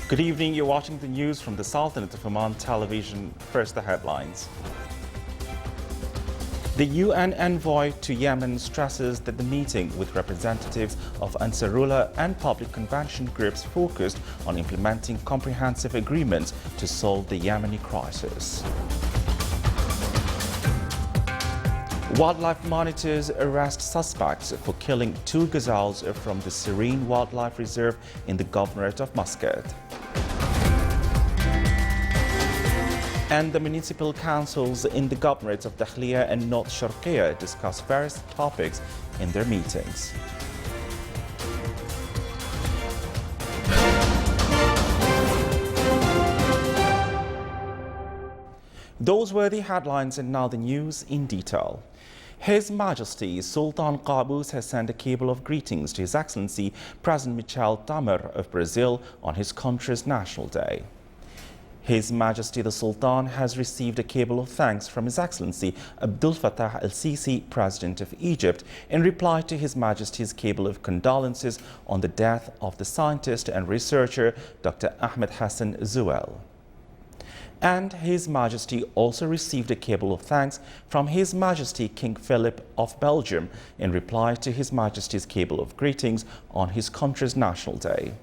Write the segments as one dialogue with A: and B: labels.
A: Good evening. You're watching the news from the Sultanate of Oman television. First, the headlines. The UN envoy to Yemen stresses that the meeting with representatives of Ansarullah and public convention groups focused on implementing comprehensive agreements to solve the Yemeni crisis. Wildlife monitors arrest suspects for killing 2 gazelles from the Serene Wildlife Reserve in the Governorate of Muscat. And the municipal councils in the governorates of Dakhliya and North Sharqiya discuss various topics in their meetings. Those were the headlines, and now the news in detail. His Majesty Sultan Qaboos has sent a cable of greetings to His Excellency President Michel Temer of Brazil on his country's National Day. His Majesty the Sultan has received a cable of thanks from His Excellency Abdul Fattah el-Sisi, President of Egypt, in reply to His Majesty's cable of condolences on the death of the scientist and researcher Dr. Ahmed Hassan Zuel. And His Majesty also received a cable of thanks from His Majesty King Philip of Belgium in reply to His Majesty's cable of greetings on his country's National Day.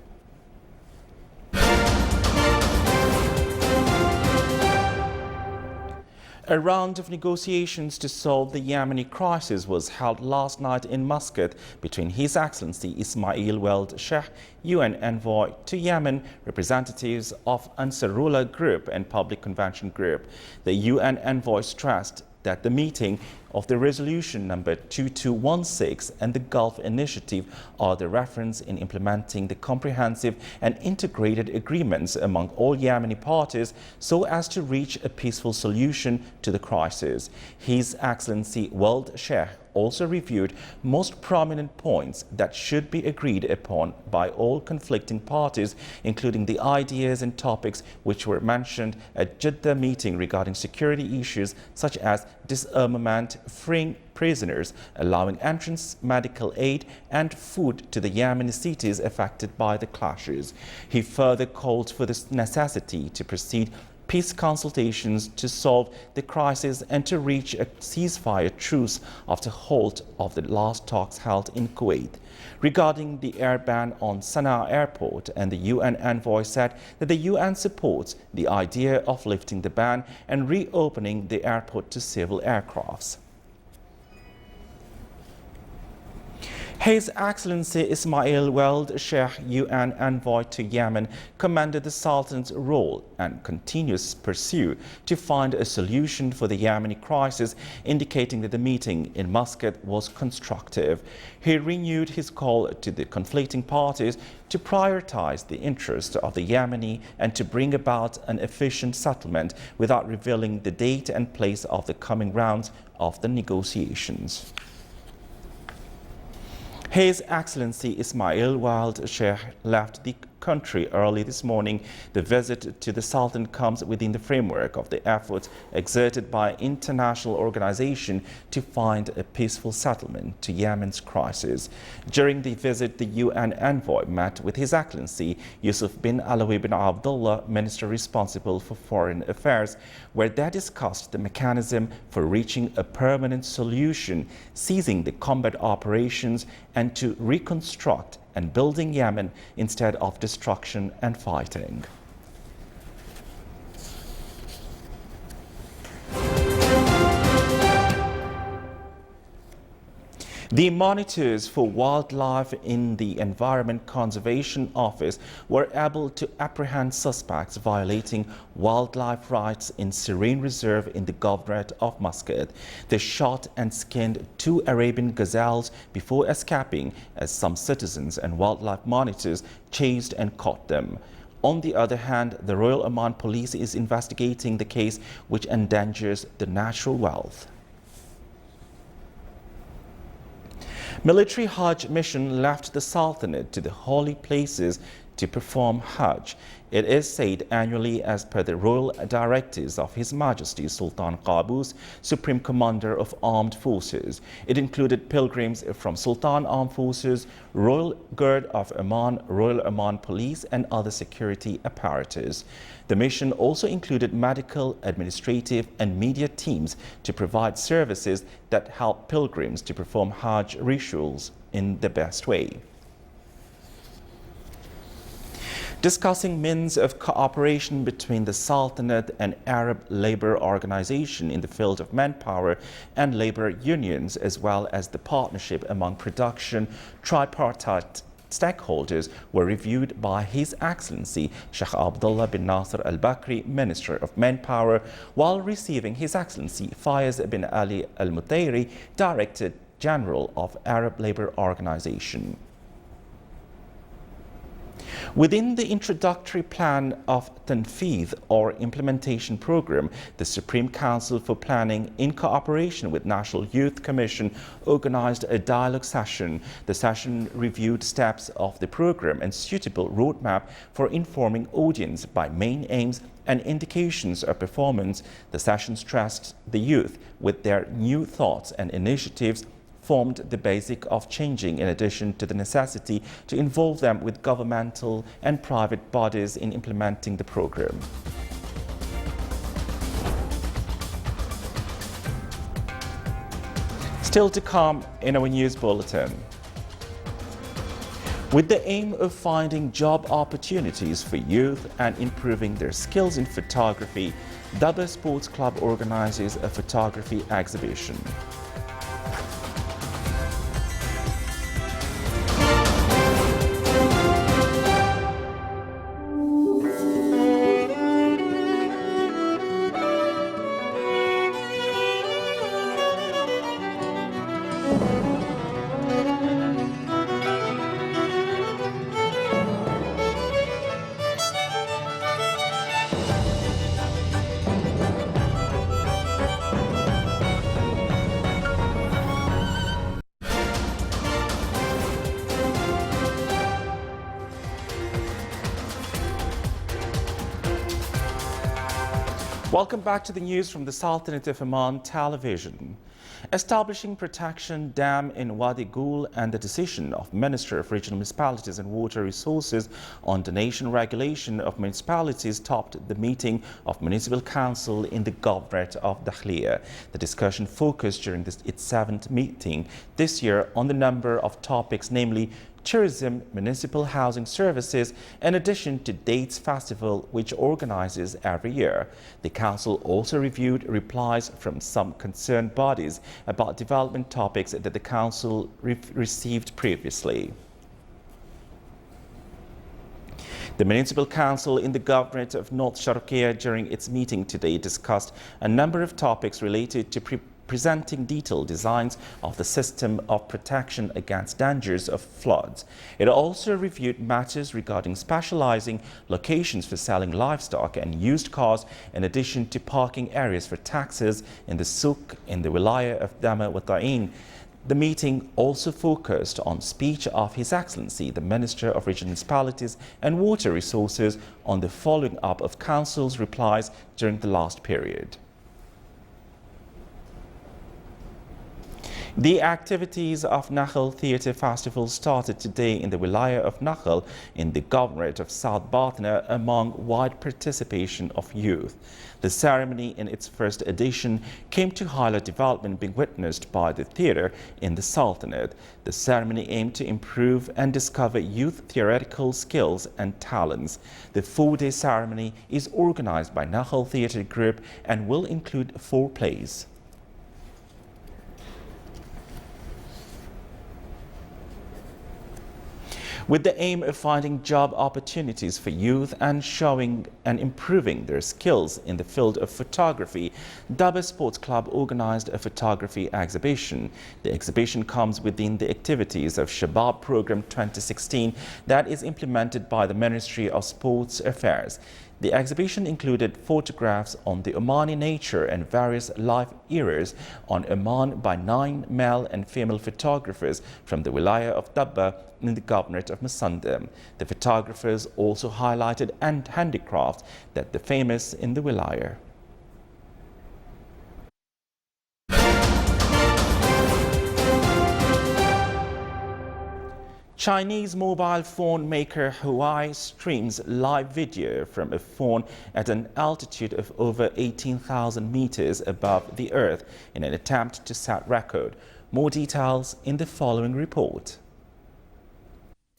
A: A round of negotiations to solve the Yemeni crisis was held last night in Muscat between His Excellency Ismail Weld Sheikh, UN envoy to Yemen, representatives of Ansarullah Group and Public Convention Group. The UN envoy stressed that the meeting of the resolution number 2216 and the Gulf Initiative are the reference in implementing the comprehensive and integrated agreements among all Yemeni parties so as to reach a peaceful solution to the crisis. His Excellency Weld Sheikh also reviewed most prominent points that should be agreed upon by all conflicting parties, including the ideas and topics which were mentioned at Jeddah meeting regarding security issues such as disarmament, freeing prisoners, allowing entrance medical aid and food to the Yemeni cities affected by the clashes. He further called for the necessity to proceed peace consultations to solve the crisis and to reach a ceasefire truce after halt of the last talks held in Kuwait. Regarding the air ban on Sana'a airport, and the UN envoy said that the UN supports the idea of lifting the ban and reopening the airport to civil aircrafts. His Excellency Ismail Weld Sheikh, UN envoy to Yemen, commended the Sultan's role and continuous pursuit to find a solution for the Yemeni crisis, indicating that the meeting in Muscat was constructive. He renewed his call to the conflicting parties to prioritize the interests of the Yemeni and to bring about an efficient settlement without revealing the date and place of the coming rounds of the negotiations. His Excellency Ismail Weld Sheikh left the country early this morning. The visit to the Sultan comes within the framework of the efforts exerted by international organizations to find a peaceful settlement to Yemen's crisis. During the visit, the UN envoy met with His Excellency Yusuf bin Alawi bin Abdullah, Minister responsible for foreign affairs, where they discussed the mechanism for reaching a permanent solution, ceasing the combat operations, and to reconstruct and building Yemen instead of destruction and fighting. The monitors for wildlife in the Environment Conservation Office were able to apprehend suspects violating wildlife rights in Serene Reserve in the Governorate of Muscat. They shot and skinned 2 Arabian gazelles before escaping, as some citizens and wildlife monitors chased and caught them. On the other hand, the Royal Oman Police is investigating the case, which endangers the natural wealth. Military Hajj mission left the Sultanate to the holy places to perform Hajj. It is said annually as per the royal directives of His Majesty Sultan Qaboos, Supreme Commander of Armed Forces. It included pilgrims from Sultan Armed Forces, Royal Guard of Oman, Royal Oman Police and other security apparatus. The mission also included medical, administrative and media teams to provide services that help pilgrims to perform Hajj rituals in the best way. Discussing means of cooperation between the Sultanate and Arab Labour Organization in the field of manpower and labour unions, as well as the partnership among production tripartite stakeholders, were reviewed by His Excellency Sheikh Abdullah bin Nasser Al Bakri, Minister of Manpower, while receiving His Excellency Fayez bin Ali Al Mutairi, Director General of Arab Labour Organization. Within the introductory plan of Tanfeedh or implementation program, the Supreme Council for Planning, in cooperation with National Youth Commission, organized a dialogue session. The session reviewed steps of the program and suitable roadmap for informing audience by main aims and indications of performance. The session stressed the youth with their new thoughts and initiatives formed the basic of changing, in addition to the necessity to involve them with governmental and private bodies in implementing the program. Still to come in our news bulletin. With the aim of finding job opportunities for youth and improving their skills in photography, Daba Sports Club organizes a photography exhibition. Welcome back to the news from the Sultanate of Oman Television. Establishing protection dam in Wadi Gul and the decision of Minister of Regional Municipalities and Water Resources on donation regulation of municipalities topped the meeting of Municipal Council in the Governorate of Dakhliya. The discussion focused during its 7th meeting this year on the number of topics, namely tourism, municipal housing services, in addition to Dates Festival, which organizes every year. The Council also reviewed replies from some concerned bodies about development topics that the Council received previously. The Municipal Council in the Governorate of North Sharqiya during its meeting today discussed a number of topics related to presenting detailed designs of the system of protection against dangers of floods. It also reviewed matters regarding specializing locations for selling livestock and used cars, in addition to parking areas for taxis in the souk in the Wilaya of Dama wa Ta'in. The meeting also focused on speech of His Excellency, the Minister of Regional Municipalities and Water Resources, on the following up of Council's replies during the last period. The activities of Nakhal Theatre Festival started today in the Wilaya of Nakhal in the Governorate of South Batna among wide participation of youth. The ceremony in its first edition came to highlight development being witnessed by the theatre in the Sultanate. The ceremony aimed to improve and discover youth theoretical skills and talents. The 4-day ceremony is organized by Nakhal Theatre Group and will include 4 plays. With the aim of finding job opportunities for youth and showing and improving their skills in the field of photography, Daba Sports Club organized a photography exhibition. The exhibition comes within the activities of Shabab Program 2016 that is implemented by the Ministry of Sports Affairs. The exhibition included photographs on the Omani nature and various life eras on Oman by 9 male and female photographers from the Wilaya of Dabba in the Governorate of Musandam. The photographers also highlighted handicrafts that are famous in the Wilaya. Chinese mobile phone maker Huawei streams live video from a phone at an altitude of over 18,000 meters above the Earth in an attempt to set record. More details in the following report.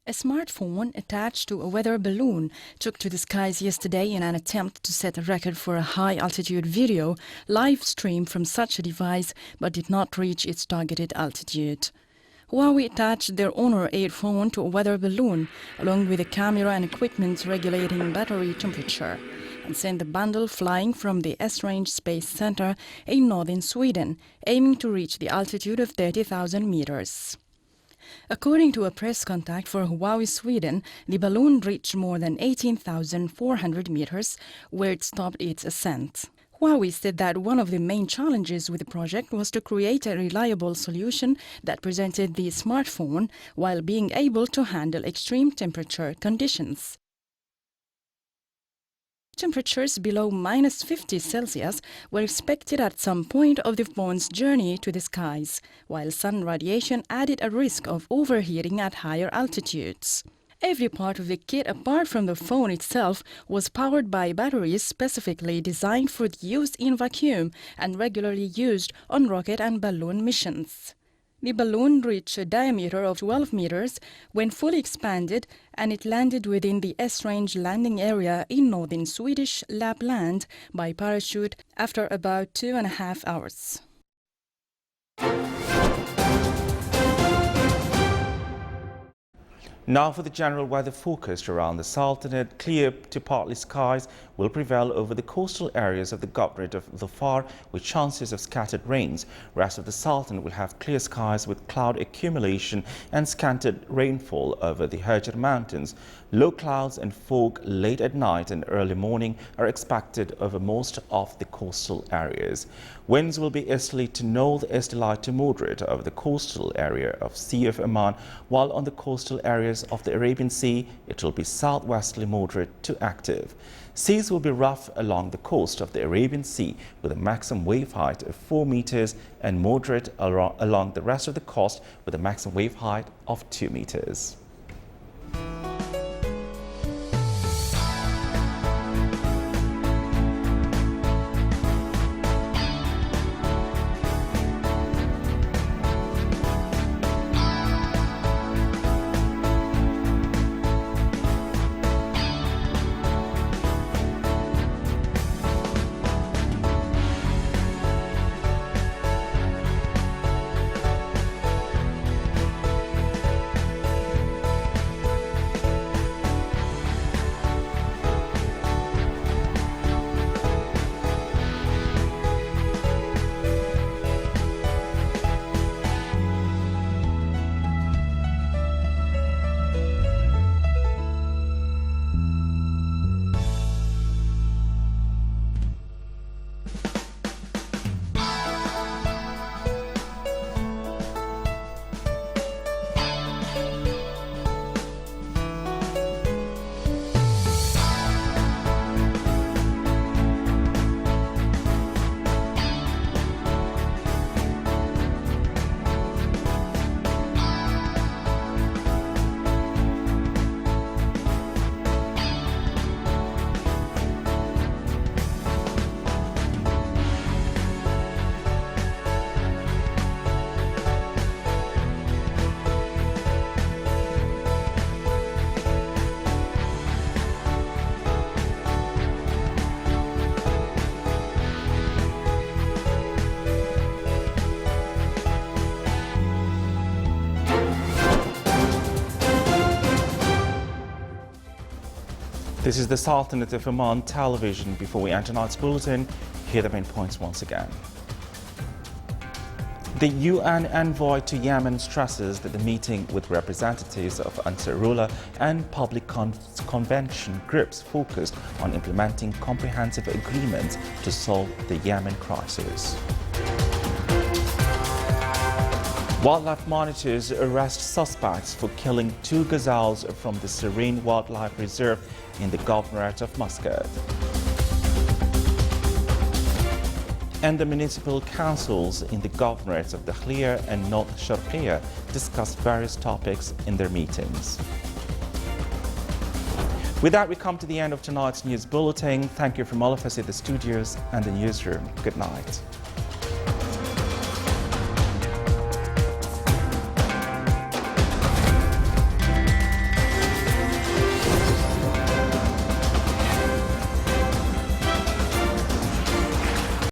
B: A smartphone attached to a weather balloon took to the skies yesterday in an attempt to set a record for a high-altitude video live stream from such a device, but did not reach its targeted altitude. Huawei attached their Honor 8 phone to a weather balloon, along with a camera and equipment regulating battery temperature, and sent the bundle flying from the S-Range Space Center in northern Sweden, aiming to reach the altitude of 30,000 meters. According to a press contact for Huawei Sweden, the balloon reached more than 18,400 meters, where it stopped its ascent. Huawei said that one of the main challenges with the project was to create a reliable solution that presented the smartphone while being able to handle extreme temperature conditions. Temperatures below -50 Celsius were expected at some point of the phone's journey to the skies, while sun radiation added a risk of overheating at higher altitudes. Every part of the kit, apart from the phone itself, was powered by batteries specifically designed for use in vacuum and regularly used on rocket and balloon missions. The balloon reached a diameter of 12 meters when fully expanded, and it landed within the S-Range landing area in northern Swedish Lapland by parachute after about 2.5 hours.
A: Now for the general weather forecast around the Sultanate. Clear to partly skies will prevail over the coastal areas of the Governorate of Dhofar with chances of scattered rains. Rest of the Sultanate will have clear skies with cloud accumulation and scanted rainfall over the Hajar Mountains. Low clouds and fog late at night and early morning are expected over most of the coastal areas. Winds will be easterly to northeasterly light to moderate over the coastal area of Sea of Oman, while on the coastal areas of the Arabian Sea it will be southwesterly moderate to active. Seas will be rough along the coast of the Arabian Sea with a maximum wave height of 4 meters and moderate along the rest of the coast with a maximum wave height of 2 meters. This is the Sultanate of Oman television. Before we enter tonight's bulletin, here are the main points once again. The UN envoy to Yemen stresses that the meeting with representatives of Ansarullah and public convention groups focused on implementing comprehensive agreements to solve the Yemen crisis. Wildlife monitors arrest suspects for killing 2 gazelles from the Serene Wildlife Reserve in the Governorate of Muscat. And the municipal councils in the governorates of Dakhliya and North Sharqiya discussed various topics in their meetings. With that, we come to the end of tonight's news bulletin. Thank you from all of us at the studios and the newsroom. Good night.